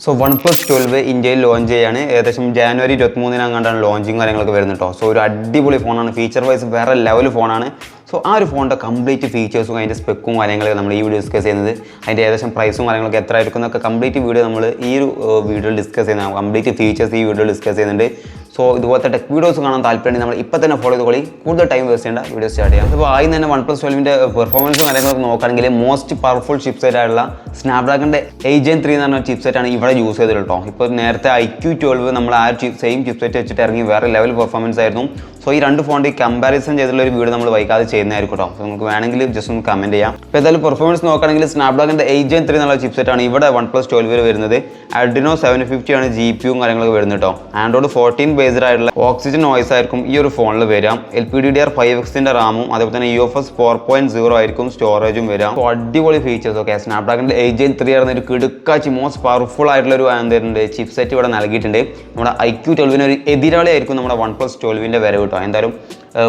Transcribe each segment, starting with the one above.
So OnePlus 12 ഇന്ത്യയിൽ launch ചെയ്യാണ്. ഏകദേശം ജാനുവരി 23 ലോഞ്ചിങ് കാര്യങ്ങളൊക്കെ വരുന്നത് കേട്ടോ. സോ ഒരു അടിപൊളി ഫോണാണ്, ഫീച്ചർ വൈസ് വേറെ ലെവൽ ഫോണാണ്. സോ ആ ഒരു ഫോണിൻ്റെ കംപ്ലീറ്റ് ഫീച്ചേഴ്സും അതിൻ്റെ സ്പെക്കും കാര്യങ്ങളൊക്കെ നമ്മൾ ഈ വീഡിയോ ഡിസ്കസ് ചെയ്യുന്നത്. അതിൻ്റെ ഏകദേശം പ്രൈസും കാര്യങ്ങളൊക്കെ എത്ര ആയിരിക്കും എന്നൊക്കെ കംപ്ലീറ്റ് വീഡിയോ നമ്മൾ ഈ ഒരു വീഡിയോയിൽ ഡിസ്കസ് ചെയ്യുന്നത്. കംപ്ലീറ്റ് ഫീച്ചേഴ്സ് ഈ വീഡിയോ ഡിസ്കസ് ചെയ്യുന്നുണ്ട്. സോ ഇതുപോലത്തെ ടെക് വീഡിയോസ് കാണാൻ താല്പര്യം നമ്മൾ ഇപ്പോൾ തന്നെ ഫോളോ ചെയ്ത് കൂടുതൽ ടൈം വേസ്റ്റ് ചെയ്യേണ്ട വീഡിയോ സ്റ്റാർട്ട് ചെയ്യാം. അപ്പോൾ ആദ്യം തന്നെ OnePlus 12 പെർഫോമൻസും കാര്യങ്ങളൊക്കെ നോക്കുകയാണെങ്കിൽ മോസ്റ്റ് പവർഫുൾ ചിപ്സെറ്റ് ആയിട്ടുള്ള സ്നാപ്ഡ്രാഗണിൻ്റെ 8 Gen 3 എന്ന് പറഞ്ഞ ചിപ്സെറ്റാണ് ഇവിടെ യൂസ് ചെയ്തിട്ട് കേട്ടോ. ഇപ്പോൾ നേരത്തെ iQ12 നമ്മൾ ആ സെയിം ചിപ്സെറ്റ് വെച്ചിട്ട് ഇറങ്ങി വേറെ ലെവൽ പെർഫോമൻസ് ആയിരുന്നു. സോ ഈ രണ്ട് ഫോണിൻ്റെ കമ്പാരിസൺ ചെയ്തിട്ടുള്ള ഒരു വീഡിയോ നമ്മൾ വൈകാതെ ചെയ്യുന്നതായിരിക്കും കേട്ടോ. സോ നമുക്ക് വേണമെങ്കിൽ ജസ്റ്റ് ഒന്ന് കമൻറ്റ് ചെയ്യാം. ഇപ്പോൾ ഏതായാലും പെർഫോമൻസ് നോക്കുകയാണെങ്കിൽ സ്നാപ്ഡ്രാഗണിൻ്റെ 8 Gen 3 എന്നുള്ള ചിപ്സെറ്റാണ് ഇവിടെ OnePlus 12 വരുന്നത്. Adreno 750 ആണ് GPUം കാര്യങ്ങളൊക്കെ വരുന്നത് കേട്ടോ. Android 14 ബേസ്ഡ് ആയിട്ടുള്ള ഓക്സിജൻ നോയ്സ് ആയിരിക്കും ഈ ഒരു ഫോണിൽ വരാം. LPDDR5Xന്റെ റാമും അതേപോലെ തന്നെ UFS 4.0 ആയിരിക്കും സ്റ്റോറേജും വരാം. സോ അടിപൊളി ഫീച്ചേഴ്സ് ഒക്കെ സ്നാപ്ഡ്രാഗണിൻ്റെ 8 Gen 3 ആയിരുന്ന ഒരു കിടുക്കാച്ചി മോസ്റ്റ് പവർഫുൾ ആയിട്ടുള്ള ഒരു ചിപ്സെറ്റ് ഇവിടെ നൽകിയിട്ടുണ്ട്. നമ്മുടെ iQ12 ഒരു എതിരാളി ആയിരിക്കും നമ്മുടെ OnePlus 12 വരവ് കേട്ടോ. എന്തായാലും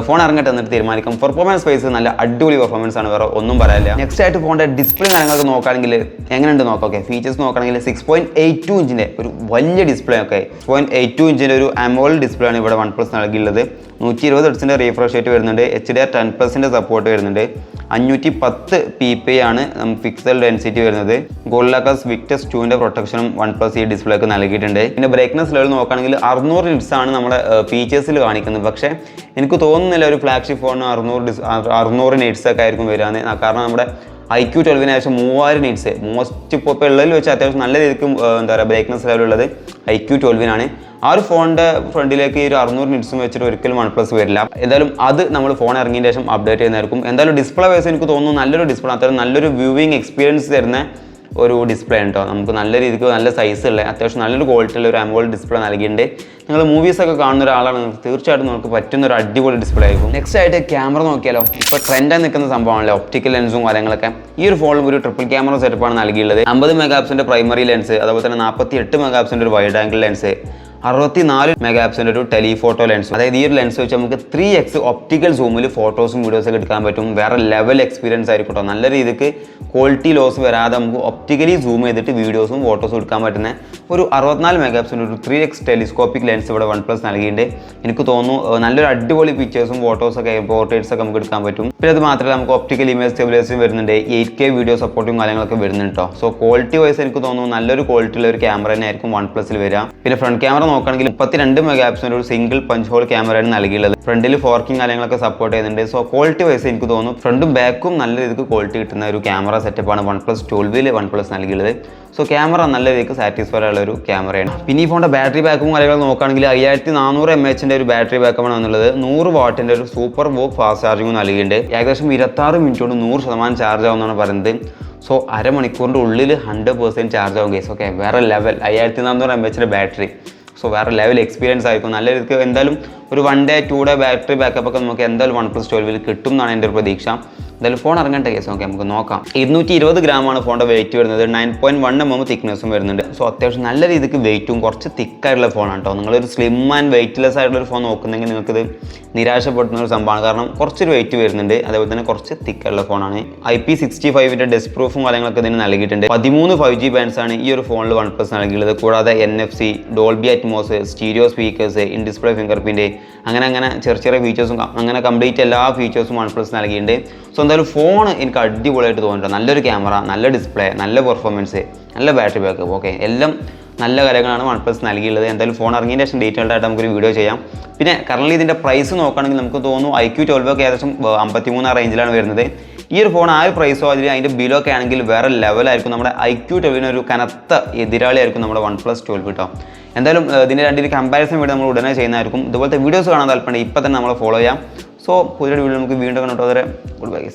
ഫോൺ ഇറങ്ങട്ടെ എന്നിട്ട് തീരുമാനിക്കും. പെർഫോമൻസ് വൈസ് നല്ല അടിപൊളി പെർഫോമൻസ് ആണ്, വേറെ ഒന്നും പറയാനില്ല. നെക്സ്റ്റ് ആയിട്ട് ഫോണിൻ്റെ ഡിസ്പ്ലേ കാര്യങ്ങളൊക്കെ നോക്കുകയാണെങ്കിൽ എങ്ങനെയുണ്ട് നോക്കാം. ഓക്കെ, ഫീച്ചേഴ്സ് നോക്കുകയാണെങ്കിൽ 6.82 ഇഞ്ചിൻ്റെ ഒരു വലിയ ഡിസ്പ്ലേ ഒക്കെ 6.82 ഇഞ്ചിൻ്റെ ഒരു AMOLED ഡിസ്പ്ലേ ആണ് ഇവിടെ OnePlus നൽകിയുള്ളത്. 120 Hz റീഫ്രഷ് റേറ്റ് വരുന്നുണ്ട്. HDR10+ സപ്പോർട്ട് വരുന്നുണ്ട്. 510 ppi ആണ് പിക്സൽ ഡെൻസിറ്റി വരുന്നത്. Gorilla Glass Victus 2 പ്രൊട്ടക്ഷനും OnePlus ഈ ഡിസ്പ്ലേക്ക് നൽകിയിട്ടുണ്ട്. പിന്നെ ബ്രൈറ്റ്നസ് ലെവൽ നോക്കുകയാണെങ്കിൽ 600 nits ആണ് നമ്മുടെ ഫീച്ചേഴ്സിൽ കാണിക്കുന്നത്. പക്ഷേ എനിക്ക് തോന്നുന്നില്ല ഒരു ഫ്ലാഗ്ഷിപ്പ് ഫോണിന് 600 nits ഒക്കെ ആയിരിക്കും വരാന്ന്. കാരണം നമ്മുടെ iQ12 ഏകദേശം 3000 nits മോസ്റ്റ് ഇപ്പോൾ ഉള്ളതിൽ വെച്ച് അത്യാവശ്യം നല്ല രീതിക്ക് എന്താ പറയുക ബ്രൈറ്റ്നസ് ലെവലുള്ളത് iQ12 ആണ്. ആ ഒരു ഫോണിൻ്റെ ഫ്രണ്ടിലേക്ക് ഈ ഒരു 600 nits വെച്ചിട്ട് ഒരിക്കലും OnePlus വരില്ല. എന്തായാലും അത് നമ്മൾ ഫോൺ ഇറങ്ങിയതിന് ശേഷം അപ്ഡേറ്റ് ചെയ്യുന്നതായിരിക്കും. എന്തായാലും ഡിസ്പ്ലേ വൈസ് എനിക്ക് തോന്നുന്നു നല്ലൊരു ഡിസ്പ്ലേ, അത്രയും നല്ലൊരു വ്യൂവിങ് എക്സ്പീരിയൻസ് തരുന്ന ഒരു ഡിസ്പ്ലേ ഉണ്ടോ. നമുക്ക് നല്ല രീതിക്ക് നല്ല സൈസ് ഉള്ള അത്യാവശ്യം നല്ലൊരു ക്വാളിറ്റിയുള്ള ഒരു AMOLED ഡിസ്പ്ലേ നൽകിയിട്ടുണ്ട്. നിങ്ങൾ മൂവീസൊക്കെ കാണുന്ന ഒരാളാണ്, തീർച്ചയായിട്ടും നമുക്ക് പറ്റുന്ന ഒരു അടിപൊളി ഡിസ്പ്ലേ ആയിരിക്കും. നെക്സ്റ്റ് ആയിട്ട് ക്യാമറ നോക്കിയാലോ. ഇപ്പോൾ ട്രെൻഡായി നിൽക്കുന്ന സംഭവമാണല്ലോ ഒപ്റ്റിക്കൽ ലെൻസും കാര്യങ്ങളൊക്കെ. ഈ ഒരു ഫോണിൽ ഒരു ട്രിപ്പിൾ ക്യാമറ സെറ്റപ്പാണ് നൽകിയുള്ളത്. 50 മെഗാപിക്സലിൻ്റെ പ്രൈമറി ലെൻസ്, അതുപോലെ തന്നെ 48 മെഗാപിക്സലിൻ്റെ ഒരു വൈഡ് ആംഗിൾ ലെൻസ്, 64 മെഗാപിക്സലിൻ്റെ ഒരു ടെലിഫോട്ടോ ലെൻസ്. അതായത് ഈ ഒരു ലെൻസ് വെച്ച് നമുക്ക് 3x ഒപ്റ്റിക്കൽ സൂമിൽ ഫോട്ടോസും വീഡിയോസൊക്കെ എടുക്കാൻ പറ്റും. വേറെ ലെവൽ എക്സ്പീരിയൻസ് ആയിരിക്കും കേട്ടോ. നല്ല രീതിക്ക് ക്വാളിറ്റി ലോസ് വരാതെ നമുക്ക് ഒപ്റ്റിക്കലി സൂം ചെയ്തിട്ട് വീഡിയോസും ഫോട്ടോസും എടുക്കാൻ പറ്റുന്ന ഒരു 64 മെഗാപിക്സലിൻ്റെ ഒരു 3x ടെലിസ്കോപ്പിക് ലെൻസ് ഇവിടെ OnePlus നൽകിയിട്ടുണ്ട്. എനിക്ക് തോന്നുന്നു നല്ലൊരു അടിപൊളി പിക്ചേഴ്സും ഫോട്ടോസൊക്കെ പോർട്രേറ്റ്സൊക്കെ നമുക്ക് എടുക്കാൻ പറ്റും. പിന്നെ അത് മാത്രമല്ല നമുക്ക് ഒപ്റ്റിക്കൽ ഇമേജ് സ്റ്റെബിലൈസേഷൻ വരുന്നുണ്ട്. 8K വീഡിയോ സപ്പോർട്ടും കാര്യങ്ങളൊക്കെ വരുന്നുണ്ട് കേട്ടോ. സോ ക്വാളിറ്റി വൈസ് എനിക്ക് തോന്നുന്നു നല്ലൊരു ക്വാളിറ്റിയുള്ള ഒരു ക്യാമറ തന്നെ ആയിരിക്കും OnePlusൽ വരിക. പിന്നെ ഫ്രണ്ട് ക്യാമറ നോക്കുകയാണെങ്കിൽ 32 മെഗാപിക്സലിൻ്റെ ഒരു സിംഗിൾ പഞ്ച് ഹോൾ ക്യാമറയാണ് നൽകിയുള്ളത്. ഫ്രണ്ടിൽ 4K കാര്യങ്ങളൊക്കെ സപ്പോർട്ട് ചെയ്യുന്നുണ്ട്. സോ ക്വാളിറ്റി വൈസ് എനിക്ക് തോന്നുന്നു ഫ്രണ്ടും ബാക്കും നല്ല രീതിക്ക് ക്വാളിറ്റി കിട്ടുന്ന ഒരു ക്യാമറ സെറ്റപ്പാണ് OnePlus 12 OnePlus നൽകിയുള്ളത്. സോ ക്യാമറ നല്ല രീതിക്ക് സാറ്റിസ്ഫൈഡ് ഉള്ള ഒരു ക്യാമറയാണ്. പിന്നെ ഈ ഫോണിൻ്റെ ബാറ്ററി ബാക്കും കാര്യങ്ങൾ നോക്കുകയാണെങ്കിൽ 5400 mAh ഒരു ബാറ്ററി ബാക്കപ്പാണ് എന്നുള്ളത്. 100 വാട്ടിൻ്റെ ഒരു സൂപ്പർ വോക്ക് ഫാസ്റ്റ് ചാർജിങ് നൽകിയിട്ടുണ്ട്. ഏകദേശം 26 മിനിറ്റ് കൊണ്ട് 100% ചാർജ് ആവുമെന്നാണ് പറയുന്നത്. സോ അരമണിക്കൂറിൻ്റെ ഉള്ളിൽ 100% ചാർജ് ആവും കേസ്. ഓക്കെ, വേറെ ലെവൽ 5400 mAh ബാറ്ററി. സോ വേറെ ലെവൽ എക്സ്പീരിയൻസ് ആയിരിക്കും. നല്ല രീതിക്ക് എന്തായാലും ഒരു 1 day 2 day ബാറ്ററി ബാക്കപ്പ് ഒക്കെ നമുക്ക് എന്തായാലും OnePlus 12 കിട്ടും എന്നാണ് എൻ്റെ ഒരു പ്രതീക്ഷ. എന്തായാലും ഫോൺ ഇറങ്ങേണ്ട കേസ് ഓക്കെ നമുക്ക് നോക്കാം. 220 ഗ്രാമാണ് ഫോണിൻ്റെ വെയിറ്റ് വരുന്നത്. 9.1 mm തിക്നെസ്സും വരുന്നുണ്ട്. സോ അത്യാവശ്യം നല്ല രീതിക്ക് വെയിറ്റും കുറച്ച് തിക്കായിട്ടുള്ള ഫോണാണ് കേട്ടോ. നിങ്ങളൊരു സ്ലിം ആൻഡ് വെയിറ്റ്ലെസ് ആയിട്ടുള്ള ഒരു ഫോൺ നോക്കുന്നെങ്കിൽ നിങ്ങൾക്കിത് നിരാശപ്പെടുന്ന ഒരു സംഭവമാണ്. കാരണം കുറച്ചൊരു വെയിറ്റ് വരുന്നുണ്ട്, അതേപോലെ തന്നെ കുറച്ച് തിക്കായിട്ടുള്ള ഫോണാണ്. IP65 ഡെസ്റ്റ് പ്രൂഫും കാര്യങ്ങളൊക്കെ ഇതിന് നൽകിയിട്ടുണ്ട്. 13 5G ബാൻഡ്സ് ആണ് ഈ ഒരു ഫോണിൽ OnePlus നൽകിയുള്ളത്. കൂടാതെ NFC, Dolby Atmos, stereo speakers, in display finger print, അങ്ങനെ ചെറിയ ഫീച്ചേഴ്സും അങ്ങനെ കംപ്ലീറ്റ് എല്ലാ ഫീച്ചേഴ്സും OnePlus നൽകിയിട്ടുണ്ട്. സോ എന്തായാലും ഫോൺ എനിക്ക് അടിപൊളിയായിട്ട് തോന്നിയിട്ടുണ്ട്. നല്ലൊരു ക്യാമറ, നല്ല ഡിസ്പ്ലേ, നല്ല പെർഫോമൻസ്, നല്ല ബാറ്ററി ബാക്കപ്പ്, ഓക്കെ എല്ലാം നല്ല കാര്യങ്ങളാണ് OnePlus നൽകിയുള്ളത്. എന്തായാലും ഫോൺ ഇറങ്ങിയതിന് ശേഷം ഡീറ്റെയിൽഡ് ആയിട്ട് നമുക്കൊരു വീഡിയോ ചെയ്യാം. പിന്നെ കറൻറ്റ്ലി ഇതിൻ്റെ പ്രൈസ് നോക്കുകയാണെങ്കിൽ നമുക്ക് തോന്നുന്നു iQ12 ഒക്കെ ഏകദേശം 53 റേഞ്ചിലാണ് വരുന്നത്. ഈ ഒരു ഫോൺ ആ ഒരു പ്രൈസോ അതിൻ്റെ ബിലോ ഒക്കെ ആണെങ്കിൽ വേറെ ലെവലായിരിക്കും. നമ്മുടെ iQ12 ഒരു കനത്ത എതിരാളിയായിരിക്കും നമ്മുടെ OnePlus 12 കേട്ടോ. എന്തായാലും ഇതിൻ്റെ രണ്ടിൻ്റെ കമ്പാരിസൺ വീഡിയോ നമ്മൾ ഉടനെ ചെയ്യുന്നതായിരിക്കും. ഇതുപോലത്തെ വീഡിയോസ് കാണാൻ താല്പര്യം ഇപ്പം തന്നെ നമ്മൾ ഫോളോ ചെയ്യാം. സോ പുതിയൊരു വീഡിയോ നമുക്ക് വീണ്ടും കണ്ടിട്ട് വരെ ഗുഡ് ബൈ.